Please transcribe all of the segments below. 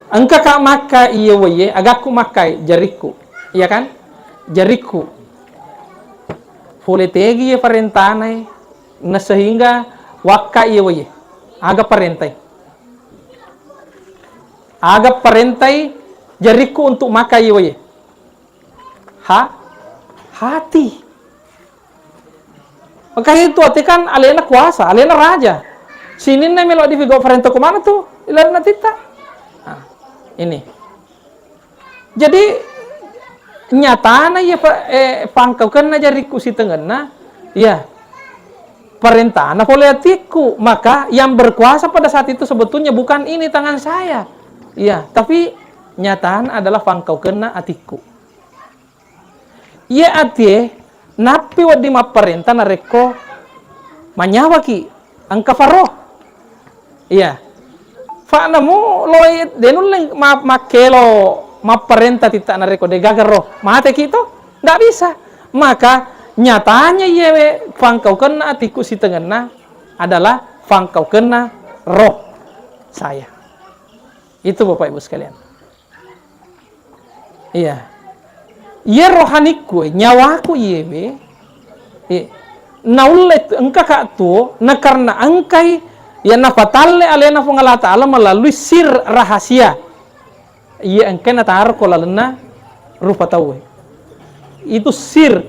Engka kak maka iya waye, agakku makai jariku, iya kan? Jariku. Fole tegi ya parentanai, na sehingga waka iya waye, aga parentai. Aga parentai jariku untuk makai iya waye. Hati. Maka itu hati kan alena kuasa, alena raja. Sinin na melo di figo parento kemana tuh? Ilana tita. Nah, ini. Jadi nyatana ya pangkau kena jariku si tengena, ya perintahna politiku. Maka yang berkuasa pada saat itu sebetulnya bukan ini tangan saya, ya, tapi nyataan adalah pangkau kena atiku. Ya atie napi wadi ma perintah nareko manyawaki angka faroh. Iya. Fa namu loy denun leng makelo perintah tita nareko de gagaro. Mate kito enggak bisa. Maka nyatanya yewe pangkau kena atiku si tengena adalah pangkau kena roh saya. Itu Bapak Ibu sekalian. Iya. Ye rohaniku, nyawaku yewe. Naulet engka kak tu na karena angkai ya nafatalle alena fung Allah Ta'ala melalui sir rahasia. Iya engke na tar kolalena rupa tawe. Itu sir.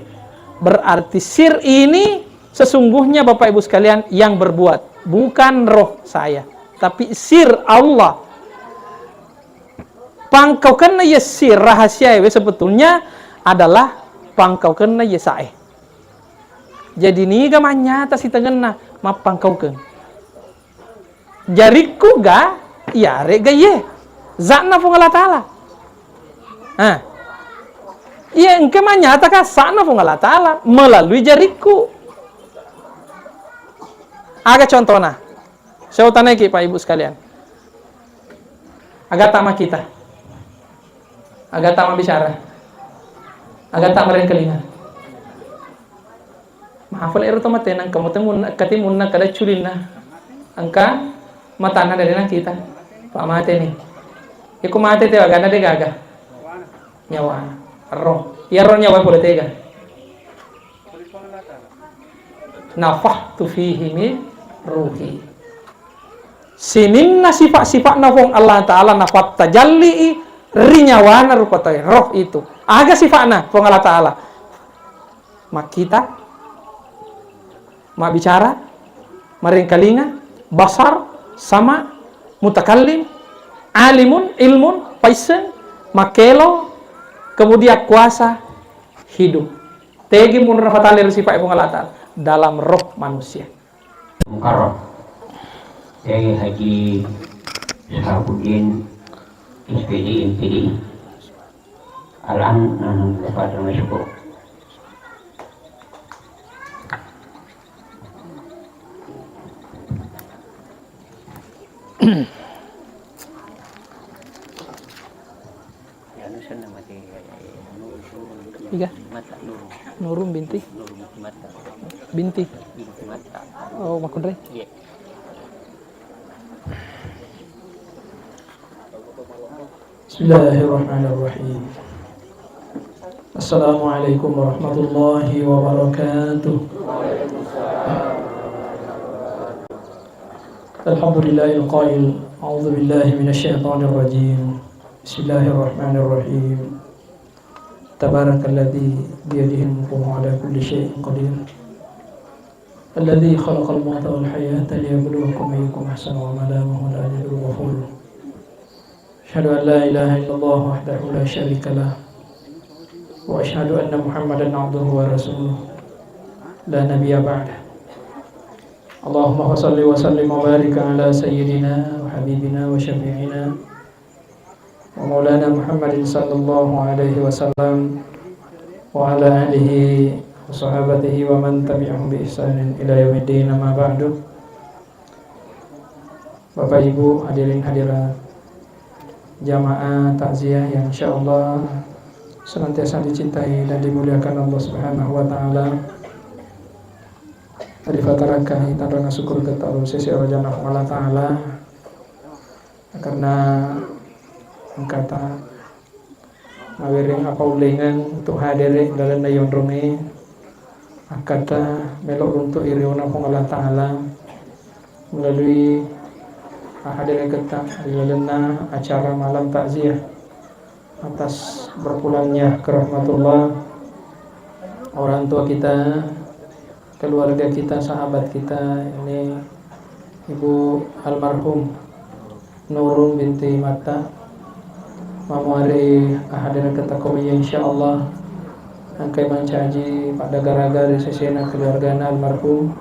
Berarti sir ini sesungguhnya Bapak Ibu sekalian yang berbuat, bukan roh saya, tapi sir Allah. Pangkau kena ya sir rahasia sebetulnya adalah pangkau kena ya sae. Jadi ni ga manyata si tengena ma pangkau ken. Jariku ga ya re ga ye. Zakna fung Allah Ta'ala. Iya engke manyata ka sakna fung Allah Ta'ala melalui jariku. Aga contohna. Saya tanya ki Pak Ibu sekalian. Aga tama kita. Aga tama bicara. Aga tama ren kelingan. Maafal ero to matenang kamu temun katimun na kada culin na. Angka matana dari na kita. Pak mate ni. Iku mate te aga na de gaga. Nyawa. Roh. Ya roh nyawa boleh tega. Nafahtu fihi min ruhi. Sininna sifat-sifat nafong Allah Ta'ala nafat tajalli rinyawana rupa tayo. Roh itu. Aga sifatna fong Allah Ta'ala. Mak kita. Mak bicara. Maring kalinga. Basar. Sama. Mutakallim. Alimun. Ilmun. Paisen. Makelo. Kemudian kuasa hidup. Tegi mun rafatale sifat fong Allah Ta'ala dalam roh manusia. Mukarram. Saya Haji Sahabuddin SPD MPD. Al-an kepada masyarakat. Tiga. Nurun binti. Binti. Oh, makundre. Bismillahirrahmanirrahim. Assalamualaikum warahmatullahi wabarakatuh. Alhamdulillahil qail. A'udzu billahi minasyaitonir rajim. Bismillahirrahmanirrahim. Tabarakalladzi biyadihi al-mulku wa 'ala kulli syai'in qadir. Alladzi khalaqal mauta wal hayata liyabluwakum ayyukum ahsanu amala wa huwal 'aliyyul ghafur. Asyhadu an la ilaha illallah wahdahu la syarika lah wa asyhadu anna Muhammadan 'abduhu wa rasuluh la nabiyya ba'dah. Allahumma shalli wa sallim wa barik ala sayyidina wa habibina wa syafi'ina wa maulana Muhammadin sallallahu alaihi wasallam wa ala alihi wa sahabatihi wa man tabi'ahum bi ihsanin ila yaumiddin, amma ba'du. Bapak Ibu hadirin hadirat jamaah takziah yang insyaallah senantiasa dicintai dan dimuliakan Allah Subhanahu wa taala. Difatarakan tanda syukur kepada sisi Allah Taala karena angkata mawiring apa ulingan untuk hadir dalam nayon rumi angkata melok untuk iriona pong Allah Ta'ala melalui hadir kita dalam acara malam takziah atas berpulangnya ke rahmatullah orang tua kita, keluarga kita, sahabat kita. Ini Ibu almarhum Nurun binti Mata Mamuari hadir kita komiya insyaallah angkai mancaji pada gara-gara sesena keluarga almarhum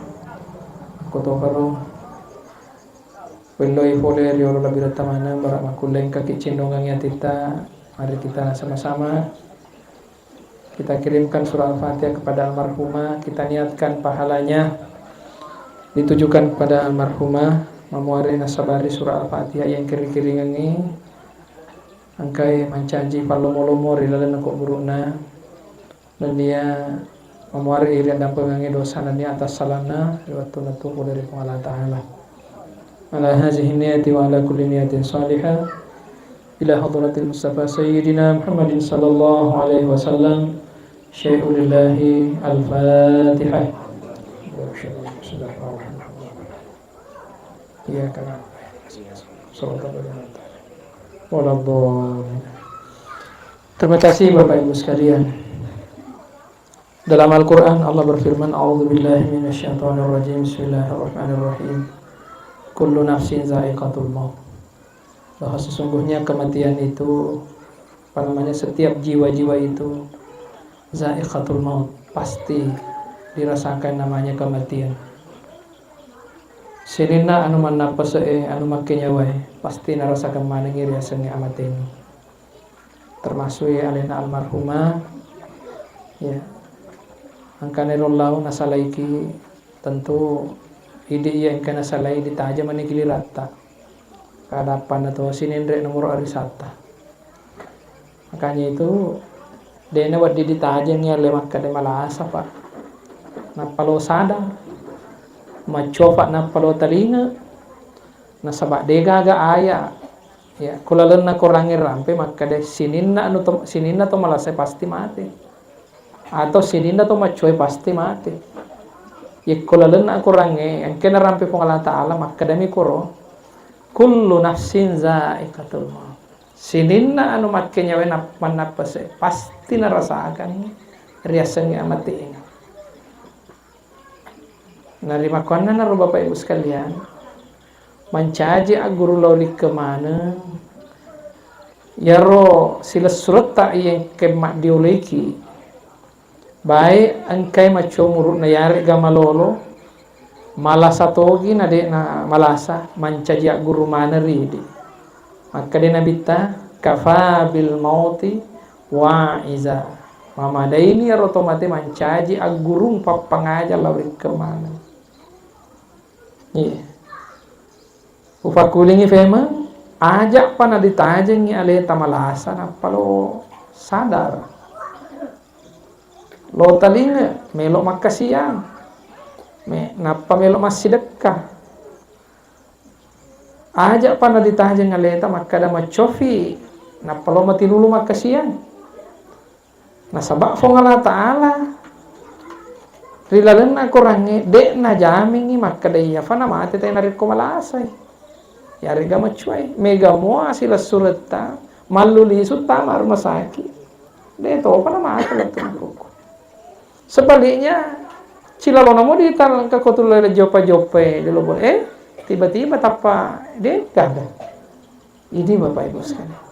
kotokaro Weloi foler yoro labira tamana barak makuleng kaki cindongang yatita. Mari kita sama-sama kita kirimkan surah Al-Fatihah kepada almarhumah. Kita niatkan pahalanya ditujukan kepada almarhumah Mamuari nasabari surah Al-Fatihah yang kiri-kiri ngangi angkai mancaji palomolomo rilalan nakok burukna dan dia Mamuari irian dan pengangi dosa dan dia atas salana waktu natubu dari Allah Ta'ala ala hazihi niyati wa ala kulli niyatin salihah ila hadratil Mustafa Sayyidina Muhammadin sallallahu alaihi wasallam syai'u lillahi al-Fatihah. Ya karena terima kasih Bapak Ibu sekalian. Dalam Al-Quran Allah berfirman, A'udzubillahi minasyaitonirrajim, Bismillahirrahmanirrahim. Kullu nafsin za'iqatul maut. Bahwa sesungguhnya kematian itu, setiap jiwa-jiwa itu za'iqatul maut, pasti dirasakan namanya kematian. Sinina anu manapasee anu makanya wae pasti narasakan mana ngiri asani amatin. Termasuk alena almarhumah ya. Angkane rollau nasalaiki tentu ide yang kana salai ditaja manikili rata. Kadapan atau sinindre nomor arisata. Makanya itu dene wadi ditaja nya lemak kade malasa pak. Napalo sadar macofa napalo talinga nasabak dega aga aya ya kulalen na kurangi rampe maka de sininna to malasa pasti mati atau sininna to macoy pasti mati ya kulalen na kurangi engke na rampe pong Allah Ta'ala maka demi kuro kullu nafsin za'iqatul maut sininna anu matkenya we manapase pasti narasakan riasanya mati ini. Narima kona na Bapak Ibu sekalian mancaji aguru lawli kemana yaro sila surat tak yang kemak dioleki baik angkai maco murut na yari gamalolo malasa togi na de na malasa mancaji aguru mana ridi maka de nabita kafa bil mauti wa iza mama daini yaro tomate mancaji agurung papangaja lawli kemana. Iya. Ufakulingi fema ajak pana ditajengi ale tamalasa napalo sadar. Lo talinga melok makasian. Napa melok masih dekat. Ajak pana ditajengi ale ta makada macofi napalo mati dulu makasian. Nasabak fong Allah Ta'ala rilalan na kurangi dek na jamingi maka daya fana mati tayo narit ko malasay yari ga machuay mega mo sila surata malulisot tamar masaki deto pa na mati lang ko sebaliknya sila lo na mo di talang kakotulay na jopa-jopa dilo bo tiba-tiba tapa dek kada ini Bapak Ibu sekalian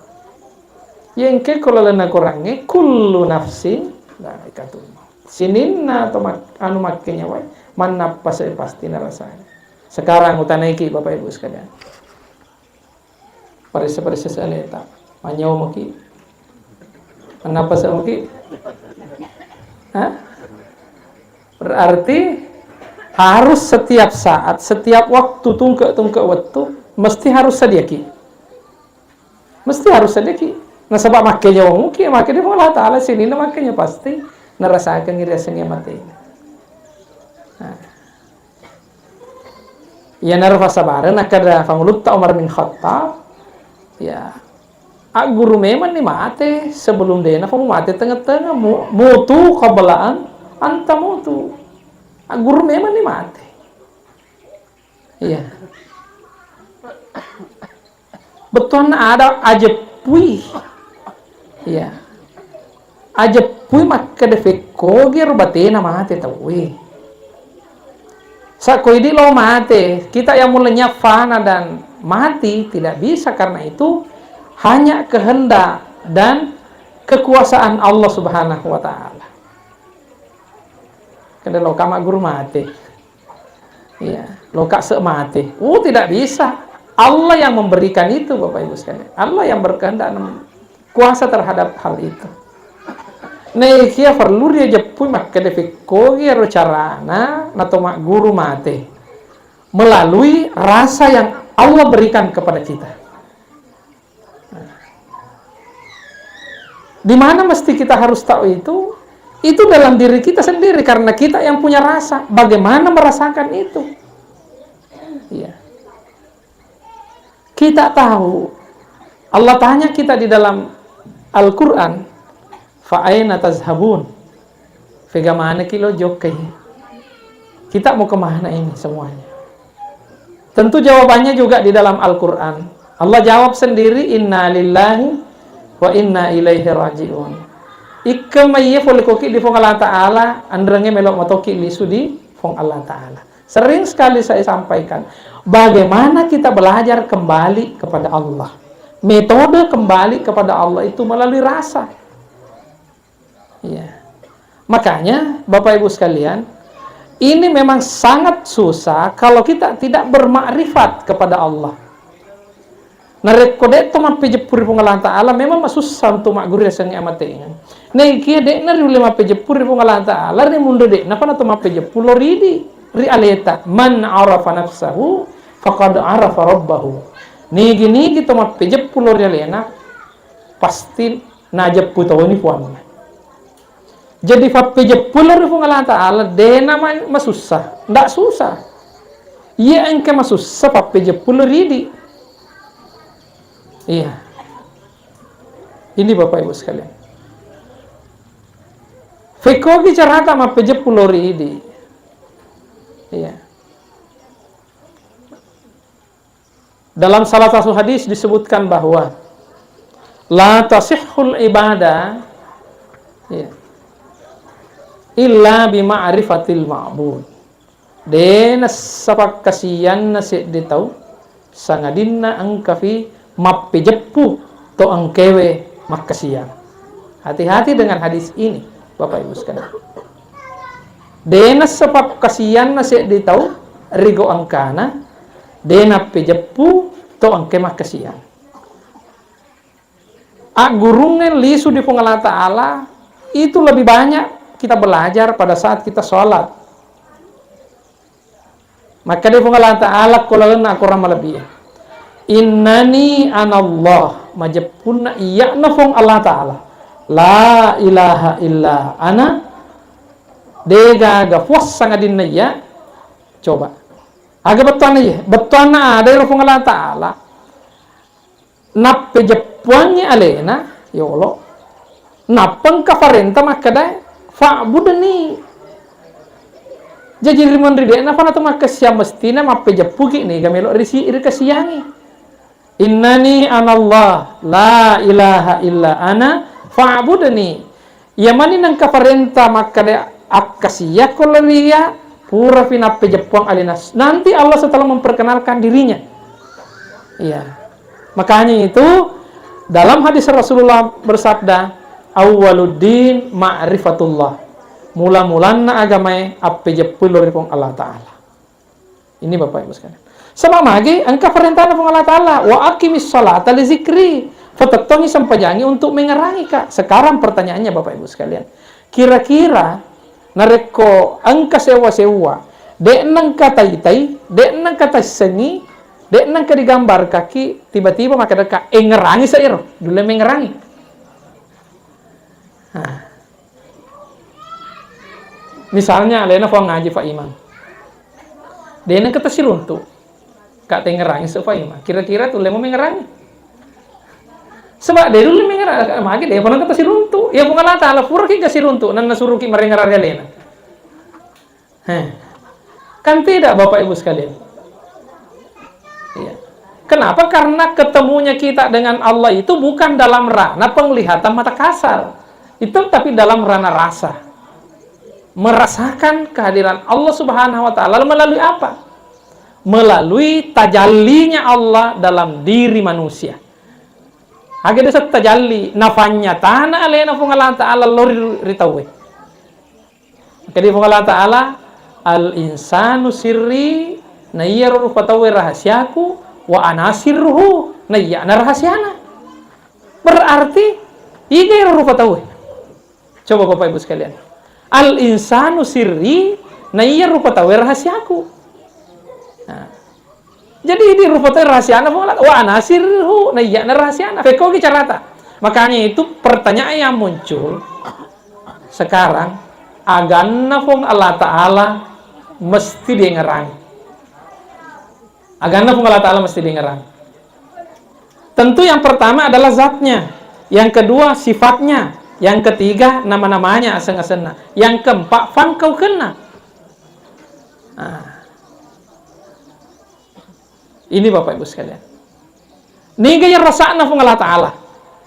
yang ke kulalan na kurangi kullu nafsin na ikatul sininna atau anu makanya wae manapa saya pasti narasanya. Sekarang utanaiki Bapak Ibu sekalian. Parisa saleta. Manyaw maki. Manapa sa maki? Berarti harus setiap saat, setiap waktu tungke waktu mesti harus sediaki. Mesti harus sediaki. Nah sebab makanya mungkin makanya Allah Ta'ala sininna makanya pasti narasakan ngirasannya mati. Ya narfa sabaran akada fangulutta Umar bin Khattab ya guru memang ni mate sebelum dia na mate tengah-tengah mutu kabelaan anta mutu. Guru memang ni mate. Iya. Betul ada aja pui. Iya. Aja pui maka defek kogir batena mate tahu. Sa koidi lo mate, kita yang mulanya fana dan mati tidak bisa, karena itu hanya kehendak dan kekuasaan Allah Subhanahu wa taala. Kada lo kama guru mate. Iya, lo kak se mate. Tidak bisa. Allah yang memberikan itu, Bapak Ibu sekalian. Allah yang berkehendak kuasa terhadap hal itu. Nah, kia perlu dia jepui maka defiko ro carana atau mak guru mate melalui rasa yang Allah berikan kepada kita. Di mana mesti kita harus tahu itu? Itu dalam diri kita sendiri, karena kita yang punya rasa. Bagaimana merasakan itu? Iya. Kita tahu. Allah tanya kita di dalam Al-Quran, fa'aina tazhabun? Fegamana kilo jokai? Kita mau kemana ini semuanya? Tentu jawabannya juga di dalam Al-Quran. Allah jawab sendiri, inna lillahi wa inna ilaihi raji'un. Ika mayye folikoki di fong Allah Ta'ala, andrenge melok motoki lisu di fong Allah Ta'ala. Sering sekali saya sampaikan, bagaimana kita belajar kembali kepada Allah. Metode kembali kepada Allah itu melalui rasa. Ya. Makanya Bapak Ibu sekalian, ini memang sangat susah kalau kita tidak bermakrifat kepada Allah. Narekode to mape jepuri pengalaan Ta'ala memang susah untuk makguri rasanya amatengan. Nei kia dek na ri mape jepuri pengalaan Ta'ala ri mundo dek napa na to mape jepulo ridi ri aleta man arafa nafsahu faqad arafa rabbahu. Nigi to mape jepulo ri alena pasti na jepu to ni puan. Jadi mape jepulo ri pengalaan Ta'ala de nama masusah, ndak susah. Iya engke masusah mape jepulo ridi. Iya. Ini Bapak Ibu sekalian. Fiko bicara sama pejepulori ini. Iya. Dalam salah satu hadis disebutkan bahwa la tasihhul ibadah, iya, illa bima'rifatil ma'bud. Den sapak kasiyan nasi ditau sangadinna angkafi mappe jeppu to angkewe makasian. Hati-hati dengan hadis ini, Bapak Ibu sekalian. Dena sebab kasian nasi ditau rigo angkana, dena pejeppu to angke makasian. Gurungen lisu di pengalat Ta'ala itu lebih banyak kita belajar pada saat kita sholat. Maka di pengalat Ta'ala kulaun aku ramah lebih. Innani anallah majapuna iya nafong Allah Ta'ala la ilaha illa ana dega aga puas sangadin na iya. Coba aga betul na iya, betul na ada yung Allah Ta'ala nape japuannya alena yolo napang kafarenta makada fa'budani. Jadi rimon ride napa na to makasya mestina mape japuki ni gamelo risi iri kasiyangi. Innani anallah la ilaha illa ana fa'budni. Yamani nang kafarenta makada akasiya kolaria pura finape jepuang alinas. Nanti Allah setelah memperkenalkan dirinya. Iya. Makanya itu dalam hadis Rasulullah bersabda, awwaluddin ma'rifatullah. Mula-mulanna agamai ape jepulur pong Allah Ta'ala. Ini Bapak Ibu sekalian. Sama magi angka perintah ng Allah Ta'ala wa aqimis sholata li zikri. Fatattongi sampajangi untuk mengerangi Kak. Sekarang pertanyaannya Bapak Ibu sekalian. Kira-kira nareko angka sewa-sewa, dek nang katay-tay, dek nang katay sengi, dek nang kadigambar kaki, tiba-tiba maka deka ngerangi sa iro. Dulu mengerangi. Misalnya alena po ngaji Pak Imam. Dek nang kata silunto. Kak ngerangi sa Pak Imam. Kira-kira tuh lemo mengerangi. Sebab dia dulu mengira magi dia pernah kata siruntu. Ya pun Allah Taala pura ki siruntu nan nasuruh ki marengar arelena. Kan tidak Bapak Ibu sekalian. Ya. Kenapa? Karena ketemunya kita dengan Allah itu bukan dalam ranah penglihatan mata kasar. Itu tapi dalam ranah rasa. Merasakan kehadiran Allah Subhanahu wa taala melalui apa? Melalui tajallinya Allah dalam diri manusia. Agak desa tajalli nafanya tanah alena fung Allah taala lori ritawe. Jadi fung Allah taala al insanu sirri nayyaru fatawe rahasiaku wa anasirruhu nayyana rahasiana. Berarti iga ru fatawe. Coba Bapak Ibu sekalian. Al insanu sirri nayyaru fatawe rahasiaku. Nah, jadi di rupatai rahasiana wa anasirhu nayyana rahasiana. Feko ki carata. Makanya itu pertanyaan yang muncul sekarang aganna fong Allah taala mesti dengerang. Aganna fong Allah taala mesti dengerang. Tentu yang pertama adalah zatnya, yang kedua sifatnya, yang ketiga nama-namanya aseng-asengna, yang keempat fangkau kena. Nah, ini Bapak Ibu sekalian. Ni gaya rasana fung Allah taala.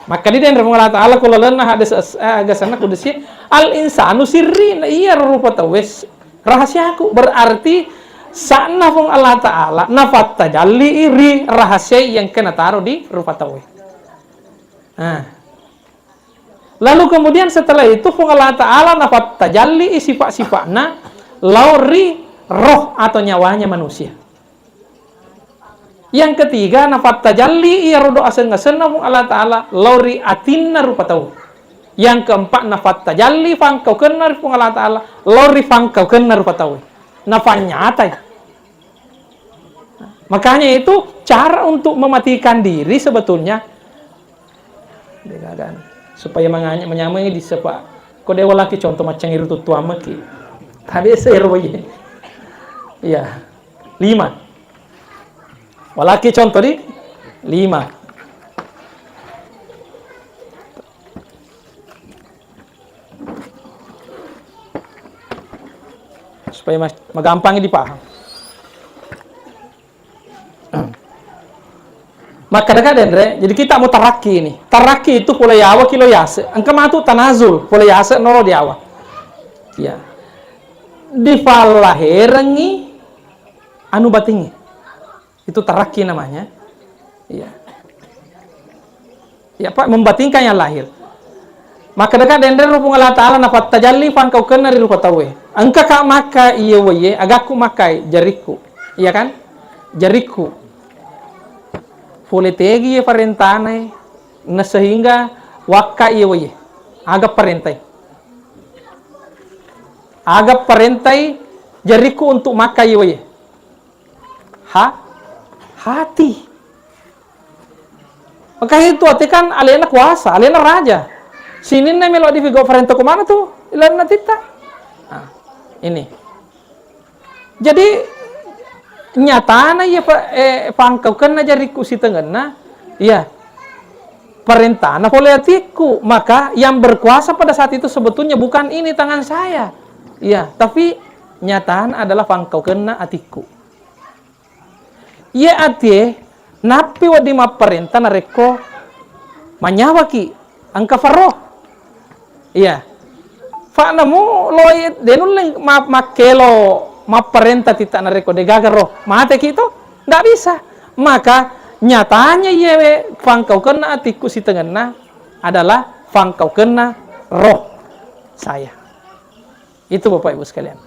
Maka di den fung Allah taala kula lana hades agasana kudesi al insanu sirri iya rupa tawes rahasiaku. Berarti sana fung Allah taala nafat tajalli iri rahasia yang kena taruh di rupa tawe. Nah. Lalu kemudian setelah itu fung Allah taala nafat tajalli sifat-sifatna lauri roh atau nyawanya manusia. Yang ketiga nafat tajalli iya rudo aseng-aseng fung Allah taala lauri atinna rupa tawe. Yang keempat nafat tajalli fangkau kena fung Allah taala lauri fangkau kena rupa tawe. Nafanya nyata. Makanya itu cara untuk mematikan diri sebetulnya supaya menyamai di sepak kode walaki contoh macam itu tua maki tadi saya roye ya 5 walaki contoh di 5 supaya magampang dipaham. Maka dekat Dendre, jadi kita mau taraki ini. Taraki itu pula yawa kilo yase. Angka matu tanazul pula yase nolo di awal. Ya. Di falaherengi anu batingi. Itu taraki namanya. Ya. Ya Pak, membatingkan yang lahir. Maka dekat Dendre rupung Allah Ta'ala nafat tajalli fan kau kena di rupa tawe. Angka kak maka iya waye, agaku makai jariku. Iya kan? Jariku. Fuletegi ya parentane na sehingga waka iya waye agak parentai jariku untuk maka iya waye hati. Maka itu hati kan alena kuasa, alena raja. Sini nih melo di figo parento kemana tuh? Ilana tita. Nah, ini. Jadi nyatana ya pangkau kena jariku si tengena ya perintahna politiku, maka yang berkuasa pada saat itu sebetulnya bukan ini tangan saya ya, tapi nyatana adalah pangkau kena atiku ya atie napi wadi ma perintah nareko manyawaki angka faroh iya fa namu loy denul makelo perintah tidak nareko de gagaro mate gitu nggak bisa. Maka nyatanya yewe fangkau kena atiku si tengena adalah fangkau kena roh saya. Itu Bapak Ibu sekalian.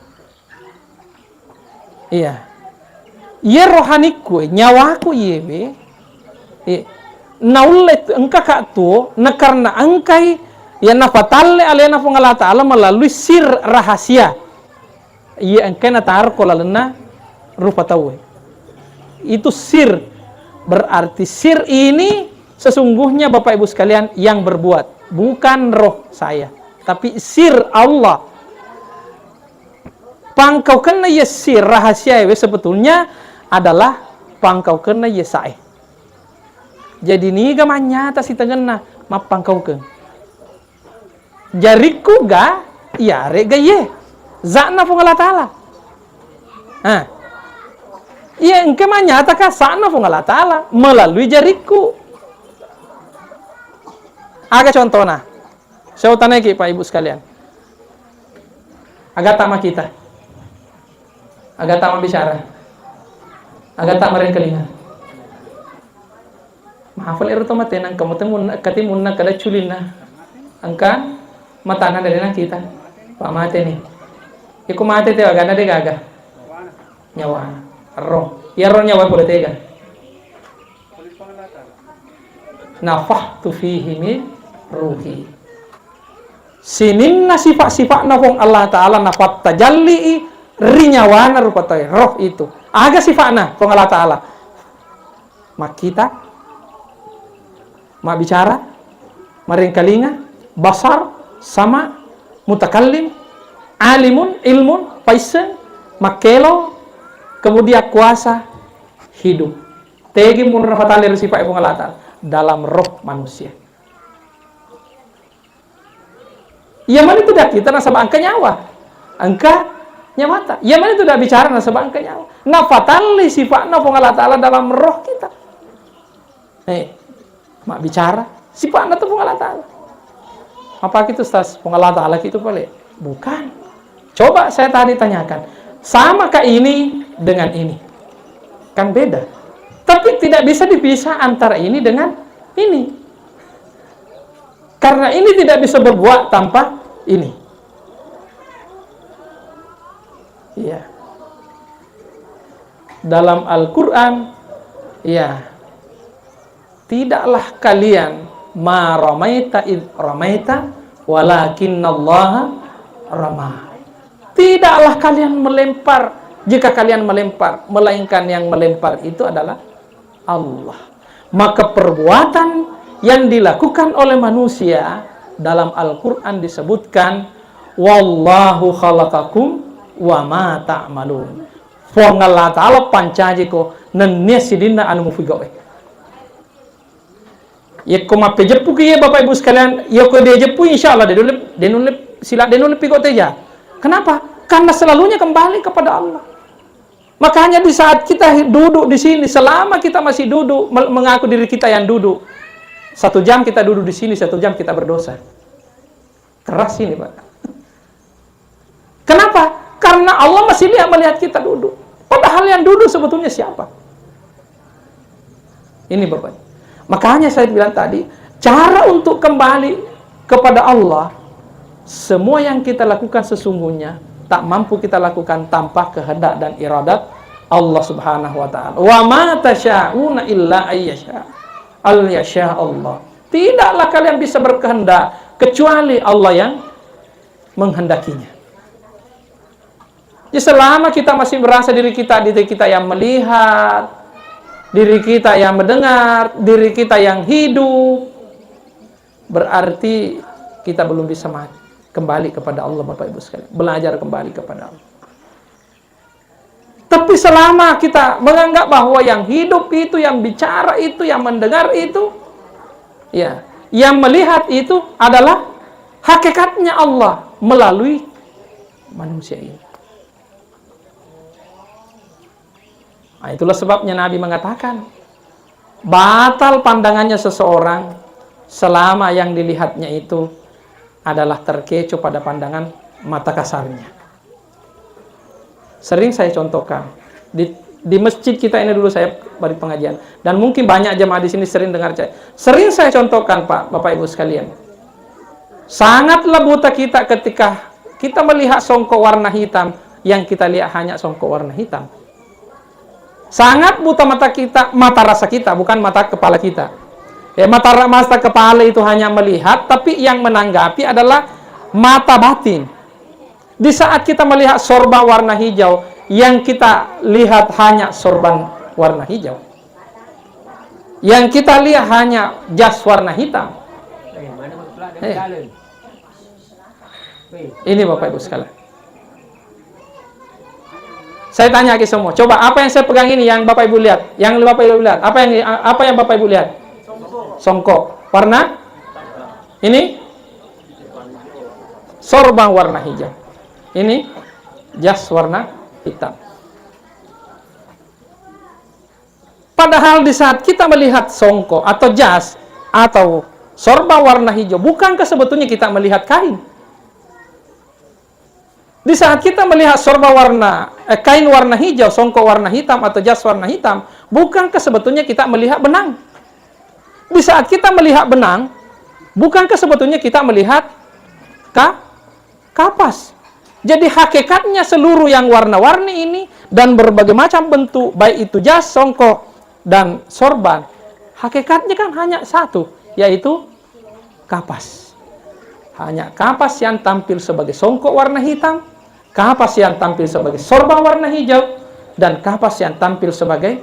Iya. Ye rohaniku nyawaku yewe naulet engka kak tu na karena engkai ya nafatalle alena fung Allah Ta'ala melalui sir rahasia. Iya engkena tar kolalena rupa tawe. Itu sir. Berarti sir ini sesungguhnya Bapak Ibu sekalian yang berbuat, bukan roh saya, tapi sir Allah. Pangkau kena ya sir rahasia sebetulnya adalah pangkau kena ya saya. Jadi niga manyata si tengena mapang kau ke. Jariku ga iya rega ye. Zakna fung Allah Ta'ala. Nah. Iya engke manyata ka sakna fung Allah Ta'ala melalui jariku. Aga contohna. Saya tanya ke Pak Ibu sekalian. Agak tama kita. Agak tama bicara. Agak tama ren kelinga. Mahafal ero to matenang kamu temun katimun na kada culina. Angka matana dari kita. Pak mate nih. Iku mate te agana de gaga. Nyawa. Roh. Ya roh nyawa boleh tega. Nafahtu fihi min ruhi. Sininna sifat-sifat nafong Allah Ta'ala nafat tajalli rinyawana rupatai roh itu. Aga sifatna fong Allah Ta'ala. Mak kita mak bicara maring kalinga basar sama mutakallim alimun ilmun paisen makelo kemudian kuasa hidup. Tegi mun rafatali sifat fong Allah Ta'ala dalam roh manusia. Ya mana itu dah kita nasabah angka nyawa. Angka nyamata. Ya mana itu dah bicara nasabah angka nyawa. Nafatali sifatna fong Allah Ta'ala dalam roh kita. Mak bicara sifatna tu fong Allah Ta'ala. Apa itu Ustaz? Fong Allah Ta'ala itu boleh? Bukan. Coba saya tadi tanyakan. Samakah ini dengan ini? Kan beda. Tapi tidak bisa dipisah antara ini dengan ini. Karena ini tidak bisa berbuat tanpa ini. Iya. Dalam Al-Quran, ya, tidaklah kalian ma ramaita id ramaita walakinnallaha rama. Tidaklah kalian melempar jika kalian melempar, melainkan yang melempar itu adalah Allah. Maka perbuatan yang dilakukan oleh manusia dalam Al-Quran disebutkan wallahu khalaqakum wa ma ta'malun. Fong Allah Ta'ala pancaji ko nenne sidina anu mufigawe. Ye ko mape jepu ki ye Bapak Ibu sekalian, ye ko de jepu insyaallah denulip sila denulip pigo teja. Kenapa? Karena selalunya kembali kepada Allah. Makanya di saat kita duduk di sini, selama kita masih duduk mengaku diri kita yang duduk, 1 jam kita duduk di sini, 1 jam kita berdosa. Keras ini, Pak. Kenapa? Karena Allah masih melihat kita duduk. Padahal yang duduk sebetulnya siapa? Ini Bapak. Makanya saya bilang tadi, cara untuk kembali kepada Allah, semua yang kita lakukan sesungguhnya tak mampu kita lakukan tanpa kehendak dan iradat Allah Subhanahu wa Ta'ala. Wa ma tasya'una illa ayyasha. Al-yasha Allah. Tidaklah kalian bisa berkehendak kecuali Allah yang menghendakinya. Ya, selama kita masih merasa diri kita yang melihat, diri kita yang mendengar, diri kita yang hidup, berarti kita belum bisa kembali kepada Allah, Bapak Ibu sekalian. Belajar kembali kepada Allah. Tapi selama kita menganggap bahwa yang hidup itu, yang bicara itu, yang mendengar itu, ya, yang melihat itu adalah hakikatnya Allah melalui manusia ini. Nah, itulah sebabnya Nabi mengatakan, batal pandangannya seseorang selama yang dilihatnya itu adalah terkecoh pada pandangan mata kasarnya. Sering saya contohkan di masjid kita ini dulu saya beri pengajian, dan mungkin banyak jemaah di sini sering dengar saya. Sering saya contohkan, Pak, Bapak Ibu sekalian. Sangatlah buta kita ketika kita melihat songkok warna hitam, yang kita lihat hanya songkok warna hitam. Sangat buta mata kita, mata rasa kita, bukan mata kepala kita. Ya, mata kepala itu hanya melihat, tapi yang menanggapi adalah mata batin. Di saat kita melihat sorban warna hijau, yang kita lihat hanya sorban warna hijau. Yang kita lihat hanya jas warna hitam. Ini Bapak Ibu sekalian. Saya tanya ke semua, coba apa yang saya pegang ini yang Bapak Ibu lihat? Yang Bapak Ibu lihat? Apa yang Bapak Ibu lihat? songkok warna ini sorban warna hijau. Ini jas warna hitam. Padahal di saat kita melihat songkok atau jas atau sorban warna hijau, bukankah sebetulnya kita melihat kain? Di saat kita melihat sorban kain warna hijau, songkok warna hitam atau jas warna hitam, bukankah sebetulnya kita melihat benang? Di saat kita melihat benang, bukankah sebetulnya kita melihat kapas? Jadi hakikatnya seluruh yang warna-warni ini dan berbagai macam bentuk, baik itu jas, songkok, dan sorban, hakikatnya kan hanya satu, yaitu kapas. Hanya kapas yang tampil sebagai songkok warna hitam, kapas yang tampil sebagai sorban warna hijau, dan kapas yang tampil sebagai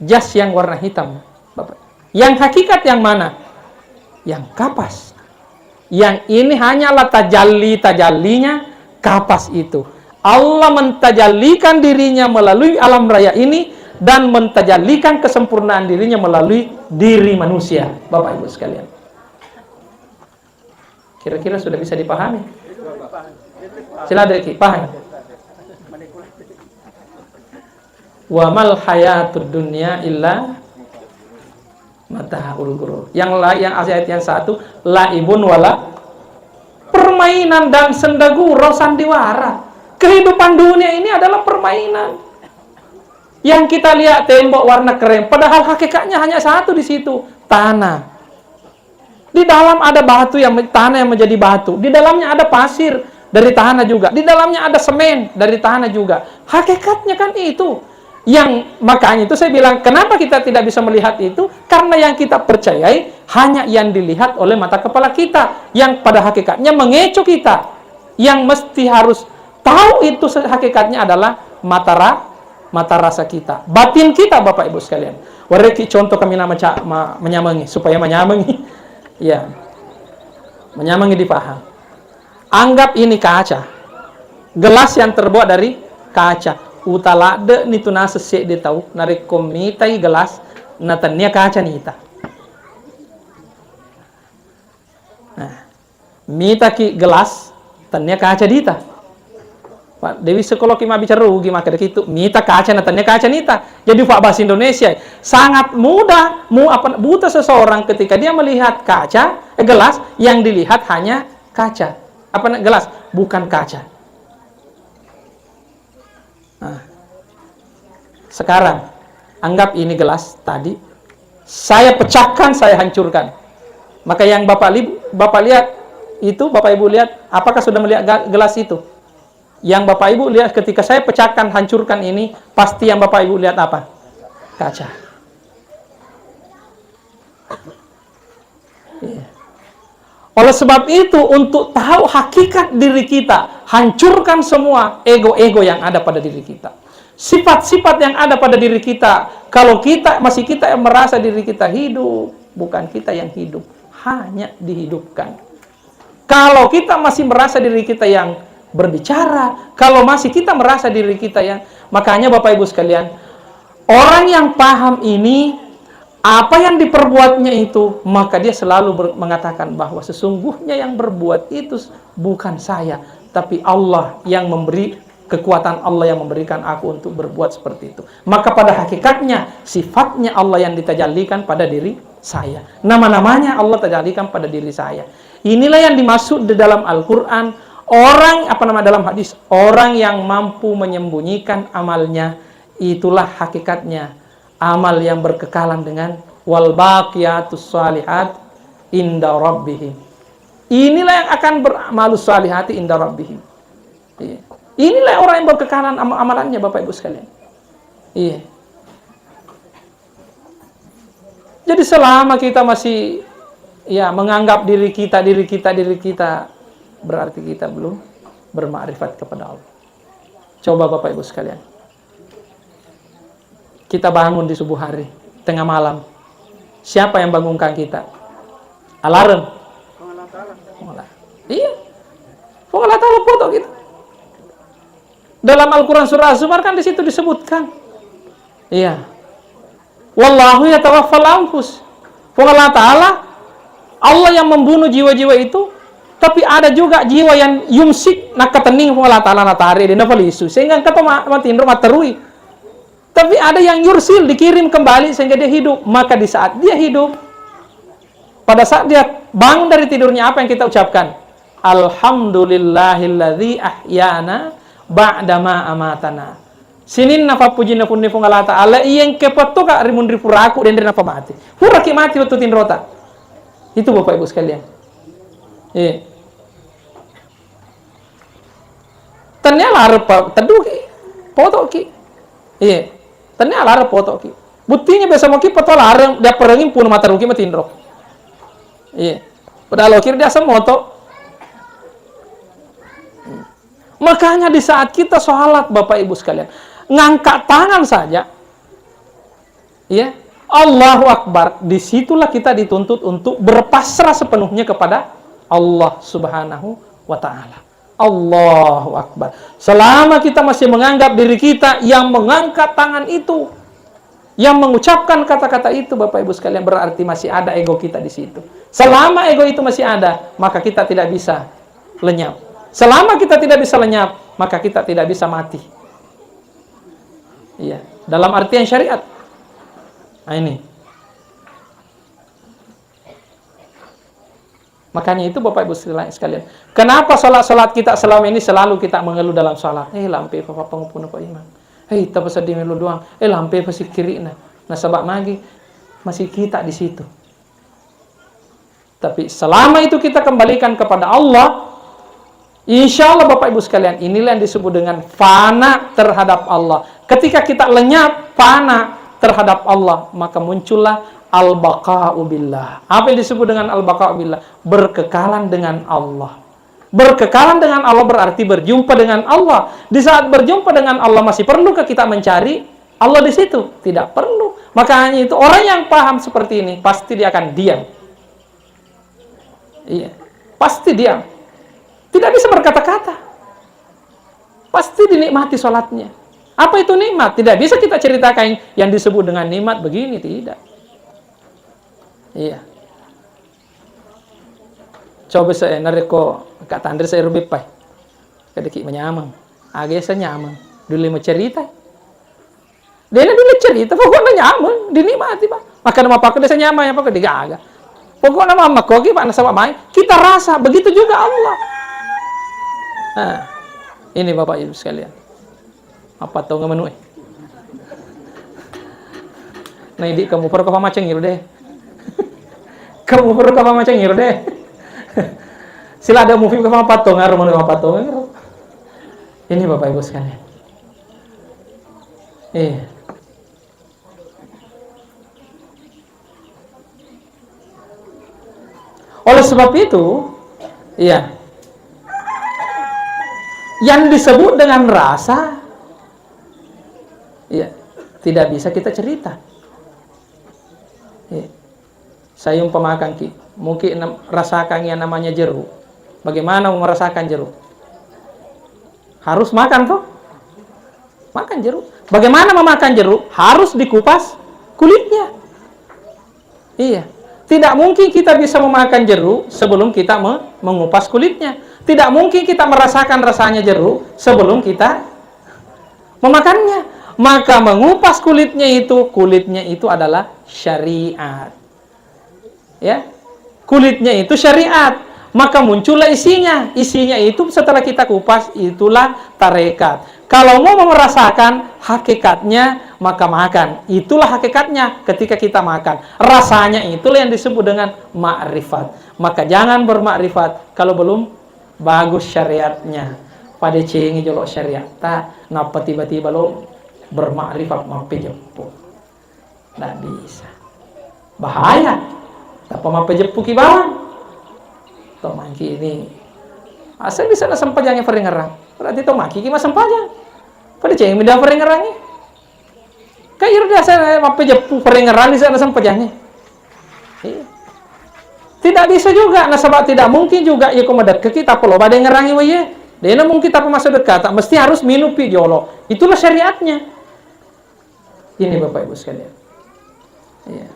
jas yang warna hitam. Bapak, yang hakikat yang mana? Yang kapas. Yang ini hanyalah tajallinya kapas itu. Allah mentajallikan dirinya melalui alam raya ini dan mentajallikan kesempurnaan dirinya melalui diri manusia. Bapak Ibu sekalian, kira-kira sudah bisa dipahami? Silakan paham. Wa mal hayatud dunya illa mata'ul ghurur. Yang ayat yang satu, laibun wala, permainan dan senda gurau sandiwara. Kehidupan dunia ini adalah permainan. Yang kita lihat tembok warna krem, padahal hakikatnya hanya satu di situ, tanah. Di dalam ada tanah yang menjadi batu. Di dalamnya ada pasir dari tanah juga. Di dalamnya ada semen dari tanah juga. Hakikatnya kan itu. Makanya itu saya bilang, kenapa kita tidak bisa melihat itu? Karena yang kita percayai hanya yang dilihat oleh mata kepala kita, yang pada hakikatnya mengecoh kita. Yang mesti harus tahu itu hakikatnya adalah mata rasa kita, batin kita, Bapak Ibu sekalian. Wareki contoh kami menyamangi, supaya menyamangi, ya, menyamangi dipaham. Anggap ini kaca, gelas yang terbuat dari kaca. Utalade nitu nasa sek dia tahu narik komitai gelas natania kaca nita. Nah, mita ki gelas tania kaca dita. Pak Dewi sekolah kima bicara rugi maka dari itu mita kaca natania kaca nita. Jadi Pak bahasa Indonesia sangat mudah buta seseorang ketika dia melihat gelas yang dilihat hanya kaca. Gelas bukan kaca. Nah, sekarang anggap ini gelas tadi saya pecahkan, saya hancurkan. Maka yang Bapak lihat itu, Bapak Ibu lihat, apakah sudah melihat gelas itu? Yang Bapak Ibu lihat ketika saya pecahkan, hancurkan ini, pasti yang Bapak Ibu lihat apa? Kaca. Yeah. Oleh sebab itu, untuk tahu hakikat diri kita, hancurkan semua ego-ego yang ada pada diri kita. Sifat-sifat yang ada pada diri kita. Kalau kita yang merasa diri kita hidup, bukan kita yang hidup, hanya dihidupkan. Kalau kita masih merasa diri kita yang berbicara, kalau masih kita merasa diri kita yang, makanya Bapak Ibu sekalian, orang yang paham ini, apa yang diperbuatnya itu, maka dia selalu mengatakan bahwa sesungguhnya yang berbuat itu bukan saya, tapi Allah yang memberi kekuatan, Allah yang memberikan aku untuk berbuat seperti itu. Maka pada hakikatnya sifatnya Allah yang ditajallikan pada diri saya. Nama-namanya Allah tajallikan pada diri saya. Inilah yang dimaksud di dalam Al-Qur'an, dalam hadis, orang yang mampu menyembunyikan amalnya, itulah hakikatnya amal yang berkekalan dengan wal baqiyatus shalihat inda rabbihim. Inilah yang akan beramalus salihati inda rabbihim. Iya. Inilah orang yang berkekalan amalannya, Bapak Ibu sekalian. Iya. Jadi selama kita masih menganggap diri kita, berarti kita belum bermakrifat kepada Allah. Coba Bapak Ibu sekalian, kita bangun di subuh hari, tengah malam. Siapa yang bangunkan kita? Alarm. Iya. Allah Ta'ala foto kita. Dalam Al-Quran surah Az-Zumar kan di situ disebutkan. Iya. Wallahu yatawaffal anfus Allah Ta'ala, Allah yang membunuh jiwa-jiwa itu, tapi ada juga jiwa yang yumsik nak ketening Allah Ta'ala natari di nafalisu sehingga kata matindro materui. Tapi ada yang yursil, dikirim kembali sehingga dia hidup. Maka di saat dia hidup, pada saat dia bangun dari tidurnya, apa yang kita ucapkan? Alhamdulillahilladzi ahyana ba'dama amatana. Sinin napa puji na pundi fung Allah Ta'ala iyeng kepato ka rimun ripuraku dan napa mati. Huraki mati waktu tinrota. Itu Bapak Ibu sekalian. Iya. Tanya larap teduh ki. Foto ki. Iya. Tanya larap foto ki. Buktinya biasa mau ki foto larang dia perengin pun mata ruki matindro. Iya. Padahal kira dia semoto. Makanya di saat kita sholat Bapak Ibu sekalian, ngangkat tangan saja, ya, Allahu Akbar, disitulah kita dituntut untuk berpasrah sepenuhnya kepada Allah Subhanahu wa Ta'ala. Allahu Akbar. Selama kita masih menganggap diri kita yang mengangkat tangan itu, yang mengucapkan kata-kata itu, Bapak Ibu sekalian, berarti masih ada ego kita di situ. Selama ego itu masih ada, maka kita tidak bisa lenyap. Selama kita tidak bisa lenyap, maka kita tidak bisa mati. Iya, dalam artian syariat. Nah ini. Makanya itu Bapak Ibu sekalian. Kenapa salat-salat kita selama ini selalu kita mengeluh dalam salat? Lampe Bapak pengumpul Pak Imam. Tapi sedih melu doang. Lampe pasti kiri nah. Nah sebab magi masih kita di situ. Tapi selama itu kita kembalikan kepada Allah, insya Allah Bapak Ibu sekalian, inilah yang disebut dengan fana terhadap Allah. Ketika kita lenyap, fana terhadap Allah, maka muncullah al-baqa'u billah. Apa yang disebut dengan al-baqa'u billah? Berkekalan dengan Allah. Berkekalan dengan Allah berarti berjumpa dengan Allah. Di saat berjumpa dengan Allah, masih perlukah kita mencari Allah di situ? Tidak perlu. Makanya itu orang yang paham seperti ini, pasti dia akan diam. Iya, pasti diam. Tidak bisa berkata-kata. Pasti dinikmati sholatnya. Apa itu nikmat? Tidak bisa kita ceritakan yang disebut dengan nikmat begini, tidak. Iya. Coba saya nareko Kak Tandri saya rubi pai. Kadeki menyamang. Agak saya nyamang. Dulu mau cerita. Dia dulu cerita, pokoknya nyamang, dinikmati Pak. Maka nama Pak dia nyamang ya Pak digaga. Pokoknya mama koki Pak nasabah main, kita rasa begitu juga Allah. Nah, ini Bapak Ibu sekalian. Apa tahu nggak menu? Nah, ini kamu perlu apa macam itu deh. Kamu perlu apa macam itu deh. Sila ada movie ke apa tahu ngaruh menu apa tahu. Ini Bapak Ibu sekalian. Oleh sebab itu, iya. Yang disebut dengan rasa, ya, tidak bisa kita cerita. Ya. Saya umpamakan ki, mungkin rasakan yang namanya jeruk. Bagaimana merasakan jeruk? Harus makan toh? Makan jeruk. Bagaimana memakan jeruk? Harus dikupas kulitnya. Iya. Tidak mungkin kita bisa memakan jeruk sebelum kita mengupas kulitnya. Tidak mungkin kita merasakan rasanya jeruk sebelum kita memakannya. Maka mengupas kulitnya itu adalah syariat. Ya. Kulitnya itu syariat. Maka muncullah isinya. Isinya itu setelah kita kupas itulah tarekat. Kalau mau merasakan hakikatnya, maka makan. Itulah hakikatnya ketika kita makan. Rasanya itulah yang disebut dengan makrifat. Maka jangan bermakrifat kalau belum bagus syariatnya. Pada cengi jolok syariat. Tak, napa tiba-tiba lo bermakrifat mampu jemput. Tidak bisa. Bahaya. Apa mampu jemput kibaran? Tuh mangki ini. Asal bisa na sempajangnya peringerang. Berarti itu maki ki sempajang. Pada ceng minda peringerangnya. Kayak udah saya mampu jemput peringerang di sana sempajangnya. Tidak bisa juga, nah sebab tidak mungkin juga ya komodat ke kita kalau badai ngerangi wae. Dia mungkin kita masuk dekat, mesti harus minum pi jolo. Itulah syariatnya. Ini Bapak Ibu sekalian. Iya.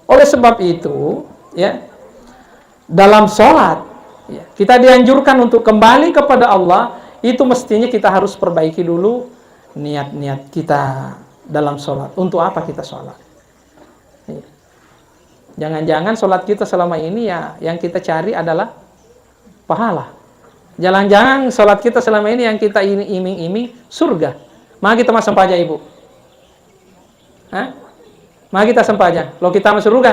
Oleh sebab itu, ya, dalam sholat, ya, kita dianjurkan untuk kembali kepada Allah. Itu mestinya kita harus perbaiki dulu niat-niat kita dalam sholat. Untuk apa kita sholat? Ya. Jangan-jangan sholat kita selama ini ya yang kita cari adalah pahala. Jangan-jangan sholat kita selama ini yang kita iming-iming surga. Mari kita masuk saja, Ibu. Hah? Mari kita sempaja. Lo kita masuk surga.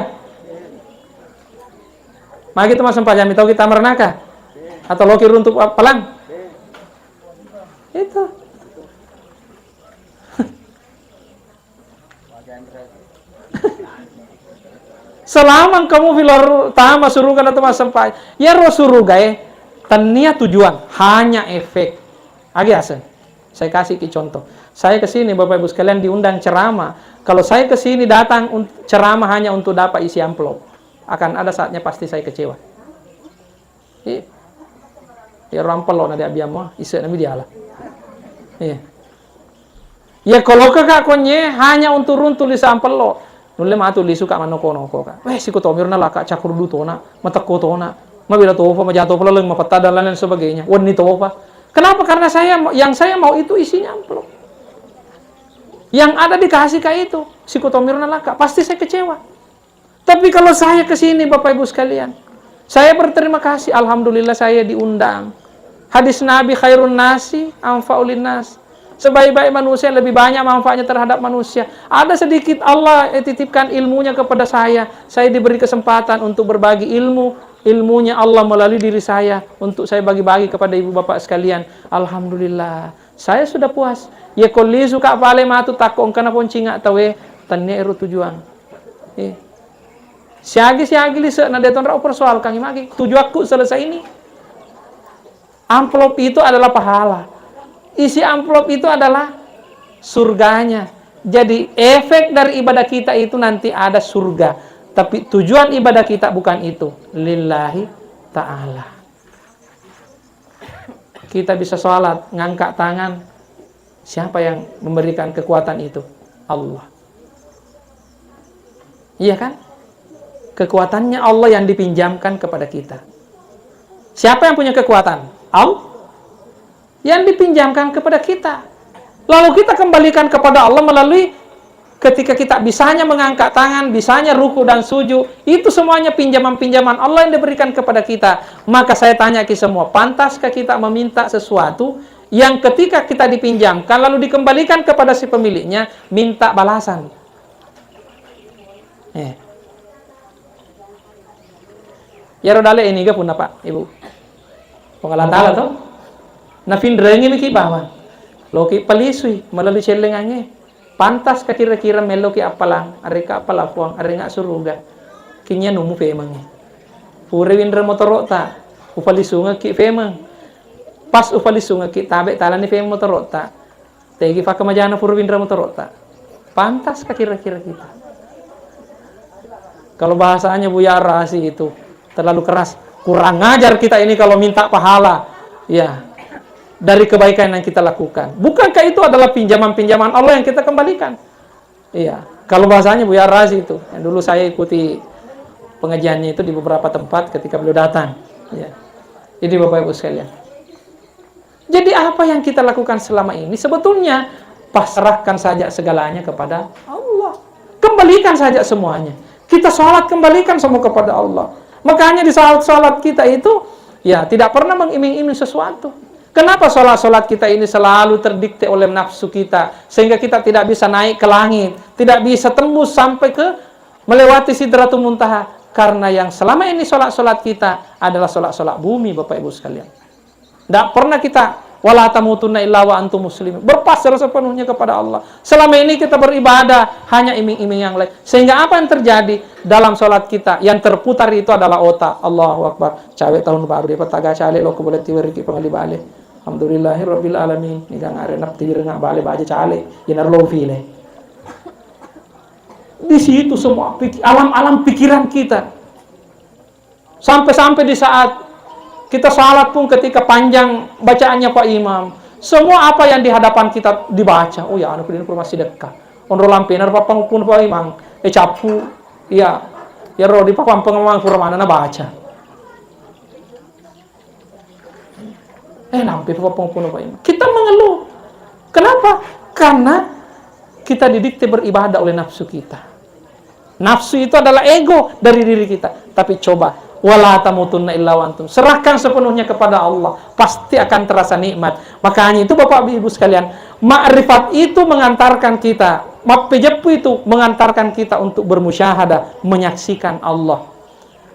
Mari kita masuk saja. Mitau kita merenaka. Atau lo kira untuk palang. Itu. Selama kamu filor tama surugan atau masuk saja. Ya roh suruga tania tujuan. Hanya efek. Agi asen. Saya kasih contoh. Saya ke sini Bapak Ibu sekalian diundang ceramah. Kalau saya ke sini datang ceramah hanya untuk dapat isi amplop, akan ada saatnya pasti saya kecewa. Ya rampel lo nadi abiamo, isi nabi dialah. Ya kalau kakak konye hanya untuk runtul isi ampel lo, nulle matu li suka manoko-noko kak. Si kotomir na laka cakur du tona, matakko tona, mabila tofa, majato pula leng mapata dan lain sebagainya. Wani tofa. Kenapa? Karena yang saya mau itu isinya amplop. Yang ada dikasih kayak itu, psikotomirna laka, pasti saya kecewa. Tapi kalau saya ke sini Bapak Ibu sekalian, saya berterima kasih, alhamdulillah saya diundang. Hadis Nabi khairun nasi anfa'ulin nas. Sebaik-baik manusia lebih banyak manfaatnya terhadap manusia. Ada sedikit Allah titipkan ilmunya kepada saya diberi kesempatan untuk berbagi ilmunya Allah melalui diri saya untuk saya bagi-bagi kepada ibu bapak sekalian. Alhamdulillah, saya sudah puas. Ya koli suka pale matu takon kana poncinga tawe tanne eru tujuan. Siagi lisa na deton ra persoal kang imagi. Tujuanku selesai ini. Amplop itu adalah pahala. Isi amplop itu adalah surganya. Jadi efek dari ibadah kita itu nanti ada surga. Tapi tujuan ibadah kita bukan itu. Lillahi ta'ala. Kita bisa sholat, ngangkat tangan. Siapa yang memberikan kekuatan itu? Allah. Iya kan? Kekuatannya Allah yang dipinjamkan kepada kita. Siapa yang punya kekuatan? Allah. Yang dipinjamkan kepada kita. Lalu kita kembalikan kepada Allah melalui ketika kita bisanya mengangkat tangan, bisanya ruku dan sujud, itu semuanya pinjaman-pinjaman Allah yang diberikan kepada kita. Maka saya tanya ke semua, pantaskah kita meminta sesuatu yang ketika kita dipinjamkan lalu dikembalikan kepada si pemiliknya, minta balasan? Ya rodale ini ga punna Pak, Ibu. Pengalatala to? Na findrengi miki bawan. Loki palisui melalui celengannya. Pantas ka kira-kira melo ki apalang, are ka apalapuang, are nga suruga. Kinya numu femang. Pure windra motorota, upalisunga ki femang. Pas upalisunga ki tabe talan ni femang motorota. Tegi fa kamajana pure windra motorota. Pantas ka kira-kira kita. Kalau bahasanya Buya Rasi itu terlalu keras. Kurang ngajar kita ini kalau minta pahala. Ya. Dari kebaikan yang kita lakukan. Bukankah itu adalah pinjaman-pinjaman Allah yang kita kembalikan? Iya. Kalau bahasanya Buya Razi itu, yang dulu saya ikuti pengajiannya itu di beberapa tempat ketika beliau datang. Ya. Jadi Bapak Ibu sekalian. Jadi apa yang kita lakukan selama ini sebetulnya pasrahkan saja segalanya kepada Allah. Kembalikan saja semuanya. Kita sholat kembalikan semua kepada Allah. Makanya di saat sholat kita itu ya tidak pernah mengiming-iming sesuatu. Kenapa sholat-sholat kita ini selalu terdikte oleh nafsu kita sehingga kita tidak bisa naik ke langit, tidak bisa tembus sampai ke melewati sidratul muntaha? Karena yang selama ini sholat-sholat kita adalah sholat-sholat bumi, Bapak Ibu sekalian. Tidak pernah kita wala tamutunna illa wa antum muslimin, berpasrah sepenuhnya kepada Allah. Selama ini kita beribadah hanya iming-iming yang lain. Sehingga apa yang terjadi dalam sholat kita? Yang terputar itu adalah otak. Allahu Akbar. Cawe tahun baru dia petaga cale lo boleh tiwiriki pengali bale. Alhamdulillahirabbil alamin. Ni gang arenap tiwir nga bale baje cale. Yenar lo file. Di situ semua alam-alam pikiran kita. Sampai-sampai di saat kita salat pun ketika panjang bacaannya Pak Imam, semua apa yang di hadapan kita dibaca. Oh ya, anu pun masih dekat. Onro lampinar papang pun Pak Imam, capu, ya Ya roh di papan pengemang Purmana na baca. Nampi papan pengemang. Kita mengeluh. Kenapa? Karena kita didikte beribadah oleh nafsu kita. Nafsu itu adalah ego dari diri kita. Tapi coba, wala tamutunna illa wa antum. Serahkan sepenuhnya kepada Allah, pasti akan terasa nikmat. Makanya itu Bapak Ibu sekalian, ma'rifat itu mengantarkan kita, mappejepu itu mengantarkan kita untuk bermusyahadah, menyaksikan Allah.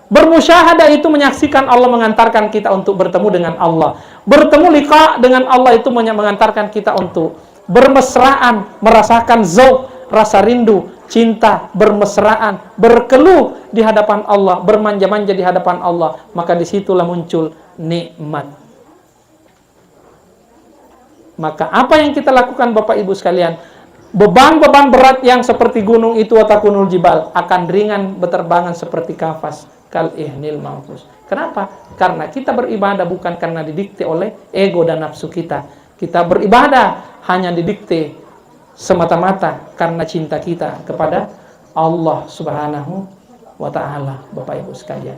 Bermusyahadah itu menyaksikan Allah, mengantarkan kita untuk bertemu dengan Allah. Bertemu liqa dengan Allah itu mengantarkan kita untuk bermesraan, merasakan zauq, rasa rindu, cinta, bermesraan, berkeluh di hadapan Allah, bermanja-manja di hadapan Allah. Maka disitulah muncul nikmat. Maka apa yang kita lakukan Bapak Ibu sekalian, beban-beban berat yang seperti gunung itu watakunul jibal akan ringan berterbangan seperti kafas kal ihnil manfus. Kenapa? Karena kita beribadah bukan karena didikte oleh ego dan nafsu kita. Kita beribadah hanya didikte semata-mata karena cinta kita kepada Allah Subhanahu wa ta'ala, Bapak Ibu sekalian.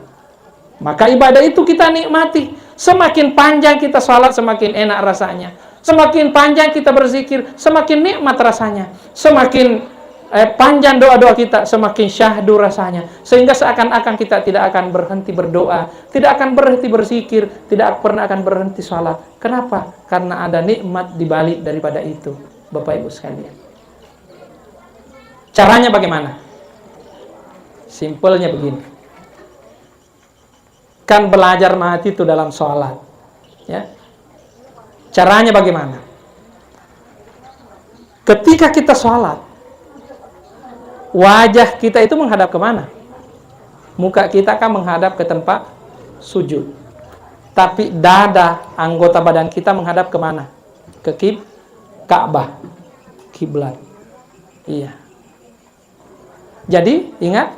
Maka ibadah itu kita nikmati. Semakin panjang kita salat, semakin enak rasanya. Semakin panjang kita berzikir, semakin nikmat rasanya. Semakin panjang doa-doa kita, semakin syahdu rasanya. Sehingga seakan-akan kita tidak akan berhenti berdoa, tidak akan berhenti berzikir, tidak pernah akan berhenti salat. Kenapa? Karena ada nikmat di balik daripada itu, Bapak Ibu sekalian. Caranya bagaimana? Simpelnya begini. Kan belajar mati itu dalam sholat. Ya. Caranya bagaimana? Ketika kita sholat, wajah kita itu menghadap kemana? Muka kita kan menghadap ke tempat sujud. Tapi dada, anggota badan kita menghadap kemana? Ke Ka'bah, kiblat. Iya. Jadi ingat,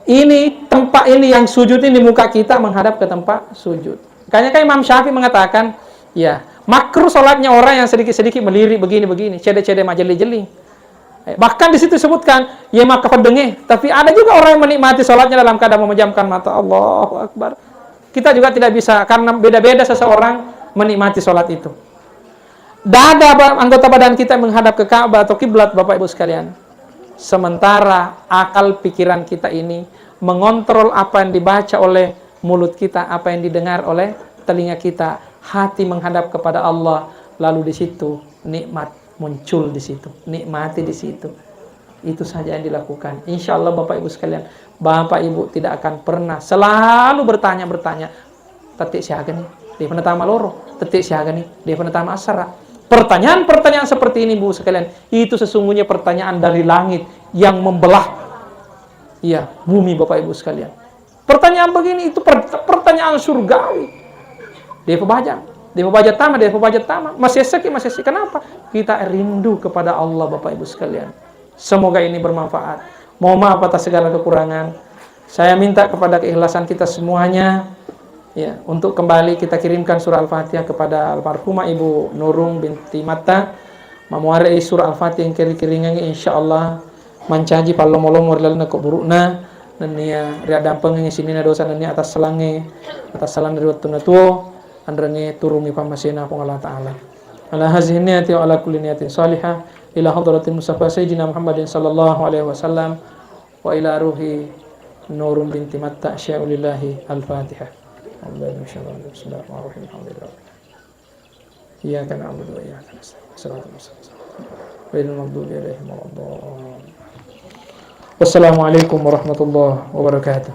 ini tempat ini yang sujud ini, muka kita menghadap ke tempat sujud. Makanya kan Imam Syafi'i mengatakan, ya makruh sholatnya orang yang sedikit-sedikit melirik begini-begini, cede-cede majeli-jeli. Bahkan di situ disebutkan, ya maka pedenge. Tapi ada juga orang yang menikmati sholatnya dalam keadaan memejamkan mata. Allahu Akbar. Kita juga tidak bisa, karena beda-beda seseorang menikmati sholat itu. Dada anggota badan kita menghadap ke Ka'bah atau kiblat, Bapak Ibu sekalian. Sementara akal pikiran kita ini mengontrol apa yang dibaca oleh mulut kita, apa yang didengar oleh telinga kita. Hati menghadap kepada Allah, lalu di situ nikmat muncul di situ, nikmati di situ. Itu saja yang dilakukan. Insya Allah Bapak Ibu sekalian, Bapak Ibu tidak akan pernah selalu bertanya, tetik siaga nih, dia pernah tama loro, tetik siaga nih, dia pernah tama asara. Pertanyaan-pertanyaan seperti ini Bu sekalian, itu sesungguhnya pertanyaan dari langit yang membelah bumi Bapak Ibu sekalian. Pertanyaan begini itu pertanyaan surgawi. Dia pebajat tama, masih seki. Kenapa? Kita rindu kepada Allah Bapak Ibu sekalian. Semoga ini bermanfaat. Mohon maaf atas segala kekurangan. Saya minta kepada keikhlasan kita semuanya, ya, untuk kembali kita kirimkan surah Al-Fatihah kepada almarhumah Ibu Nurung binti Matta. Mamuare surah Al-Fatihah yang kiri-kiringannya insyaallah mancaji palomolomo lalana kok burukna nania ria dampeng yang sinina dosa nania atas selange atas salan dari waktu natuo andrane turungi pamasina pong Allah Ta'ala ala hazihi niyati wa ala kulli niyatin salihah ila hadratin Mustafa Sayyidina Muhammadin sallallahu alaihi wasallam wa ila ruhi Nurung binti Matta sya'ulillahi al-Fatihah. Bismillahirrahmanirrahim. Alhamdulillah. Iyyaka na'budu wa iyyaka nasta'in. Shiratal mustaqim. Ghairil maghdubi 'alaihim waladdallin. Wassalamualaikum warahmatullahi wabarakatuh.